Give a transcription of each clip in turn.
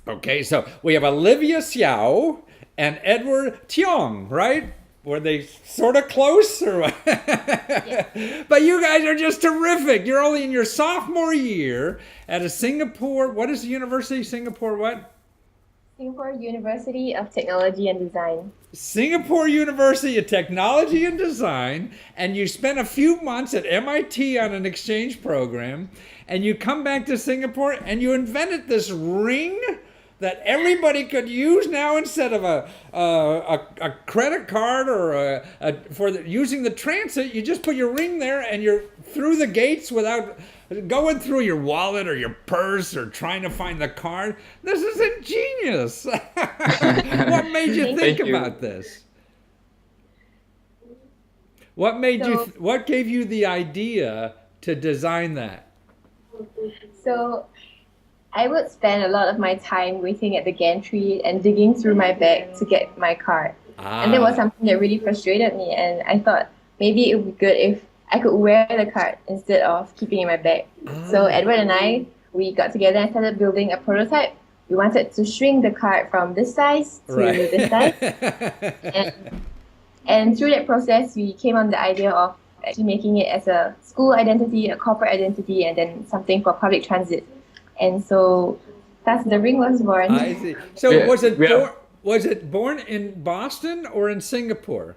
Okay, so we have Olivia Xiao and Edward Tiong, right? Were they sort of close or what? Yeah. But you guys are just terrific. You're only in your sophomore year at a Singapore, what is the University of Singapore, what? Singapore University of Technology and Design. Singapore University of Technology and Design, and you spent a few months at MIT on an exchange program, and you come back to Singapore and you invented this ring that everybody could use now instead of a credit card or using the transit. You just put your ring there and you're through the gates without going through your wallet or your purse or trying to find the card. This is ingenious. What made you think Thank Thank you. about this? What made you? So, What gave you the idea to design that? so I would spend a lot of my time waiting at the gantry and digging through my bag to get my card. And that was Ah, something that really frustrated me. And I thought maybe it would be good if I could wear the card instead of keeping it in my bag. So ah, Edward and I, we got together and started building a prototype. We wanted to shrink the card from this size to this size. right. And, and through that process, we came on the idea of actually making it as a school identity, a corporate identity, and then something for public transit. And so that's the ring was I born. see. So We, we are, was it born in Boston or in Singapore?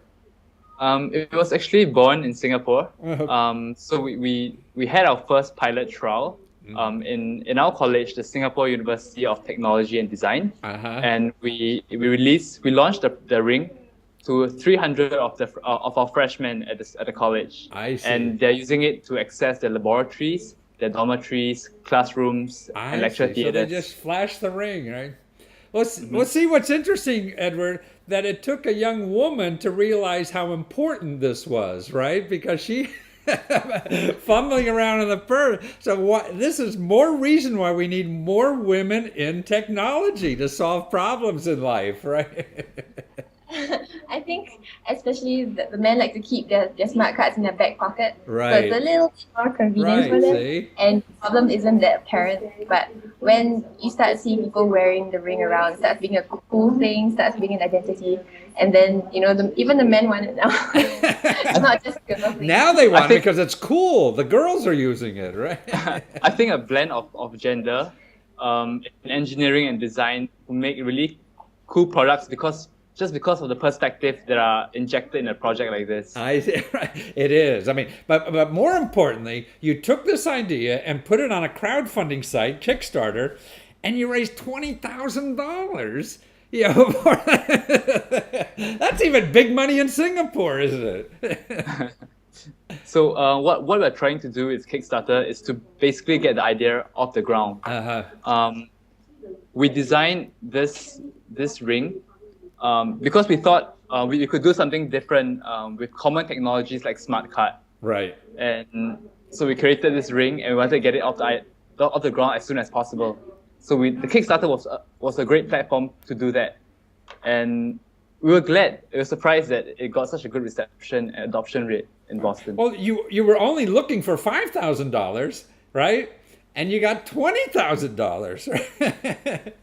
it was actually born in Singapore. Oh, We had our first pilot trial in our college, the Singapore University of Technology and Design, uh-huh. and we launched the ring to 300 of our freshmen at the college, I see. and they're using it to access their laboratories, their dormitories, classrooms, and I lecture see. So they theaters. just flash the ring, right? Well, see what's interesting, Edward, that it took a young woman to realize how important this was, right? Because she fumbling around in the purse. So this is more reason why we need more women in technology to solve problems in life, right? I think especially the men like to keep their smart cards in their back pocket. So it's a Right. little bit more convenient for Right. them. See? And the problem isn't that apparent. But when you start seeing people wearing the ring around, it starts being a cool thing, starts being an identity. And then, even the men want it now. It's not just a girl thing. Now they I want it think because it's cool. The girls are using it, right? I think a blend of gender, in engineering and design will make really cool products because of the perspective that are injected in a project like this. I it is. I mean, but more importantly, you took this idea and put it on a crowdfunding site, Kickstarter, and you raised $20,000. You know, that's even big money in Singapore, isn't it? So what we're trying to do is Kickstarter is to basically get the idea off the ground. Uh-huh. Um, we designed this ring because we thought we could do something different with common technologies like smart card, Right. and so we created this ring and we wanted to get it off the ground as soon as possible. So the Kickstarter was a great platform to do that, and we were surprised that it got such a good reception and adoption rate in Boston. Well, you were only looking for $5,000, right? And you got $20,000.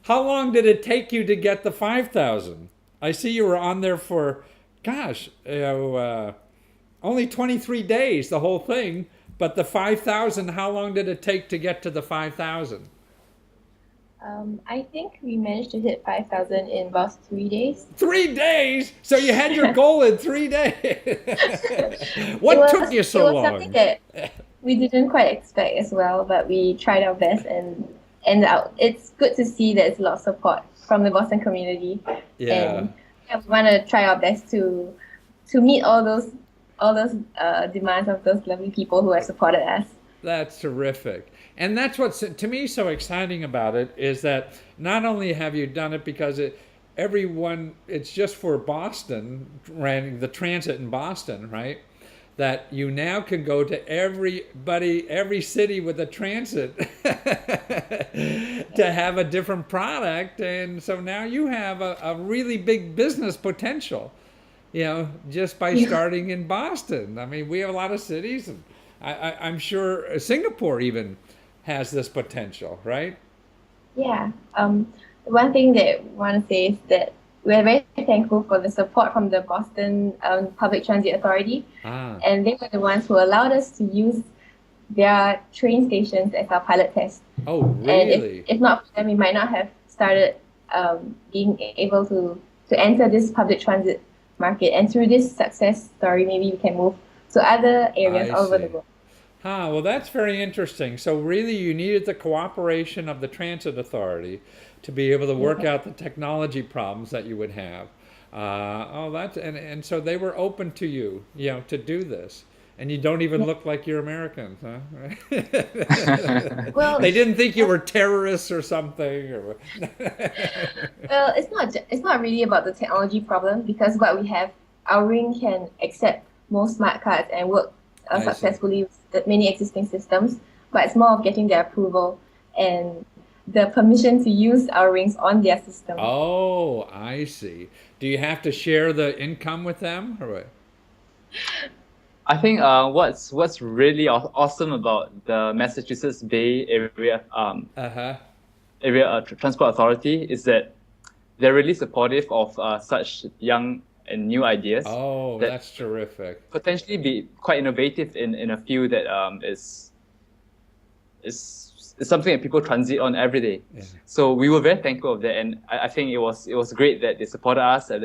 How long did it take you to get the 5,000? I see you were on there for, gosh, only 23 days, the whole thing. But the 5,000, how long did it take to get to the 5,000? I think we managed to hit 5,000 in about 3 days. 3 days? So you had your goal in 3 days. It What took was you it so was something long? that we didn't quite expect as well, but we tried our best and it's good to see that there's a lot of support from the Boston community. Yeah. And yeah, we want to try our best to meet all those demands of those lovely people who have supported us. That's terrific. And that's what's to me so exciting about it is that not only have you done it because it's just for Boston, running the transit in Boston, right? That you now can go to every city with a transit to have a different product. And so now you have a really big business potential, just by Yeah. starting in Boston. I mean, we have a lot of cities, and I'm sure Singapore even has this potential, right? Yeah. One thing that I want to say is that we're very thankful for the support from the Boston Public Transit Authority, Ah, and they were the ones who allowed us to use their train stations as our pilot test. oh, And really? if not for them, we might not have started being able to enter this public transit market. And through this success story, maybe we can move to other areas I all over the see. world. Huh, well, that's very interesting. So, really, you needed the cooperation of the transit authority to be able to work Yeah. out the technology problems that you would have. Oh, that's and so they were open to you, to do this. And you don't even Yeah. look like you're Americans, huh? Well, They didn't think you were terrorists or something, or well, it's not really about the technology problem because what we have, our ring can accept most smart cards and work I see. successfully with many existing systems. But it's more of getting their approval and the permission to use our rings on their system. Oh, I see. Do you have to share the income with them, or what? I think what's really awesome about the Massachusetts Bay Area Uh-huh. Transport Authority is that they're really supportive of such young and new ideas Oh, that that's terrific. potentially be quite innovative in a field that is something that people transit on every day. Yeah. So we were very thankful of that, and I think it was great that they supported us at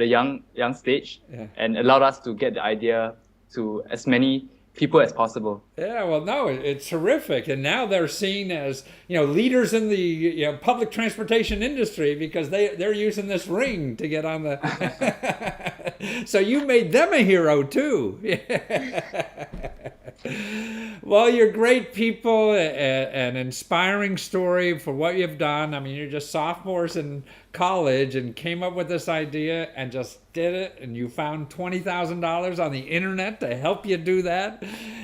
a young stage Yeah. and allowed us to get the idea to as many people as possible. Yeah, well, no, it's terrific, and now they're seen as leaders in the public transportation industry because they're using this ring to get on the. So you made them a hero too. Well, you're great people, an inspiring story for what you've done. I mean, you're just sophomores in college and came up with this idea and just did it. And you found $20,000 on the internet to help you do that.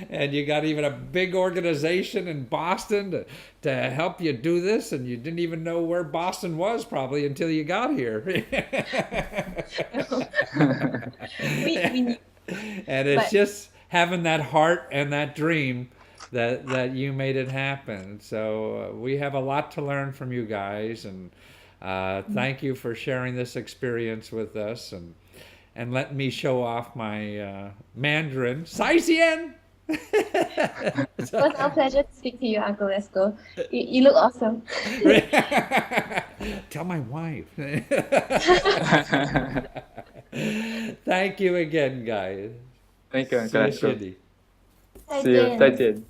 And you got even a big organization in Boston to help you do this. And you didn't even know where Boston was probably until you got here. We And it's but just having that heart and that dream that you made it happen. So we have a lot to learn from you guys, and thank you for sharing this experience with us and letting me show off my Mandarin. Saisian! it was our pleasure to speak to you, Uncle Lesko. You look awesome. Tell my wife. Thank you again, guys. Thank you, 谢 Uncle 谢 Lesko. 你。 See you. 再见。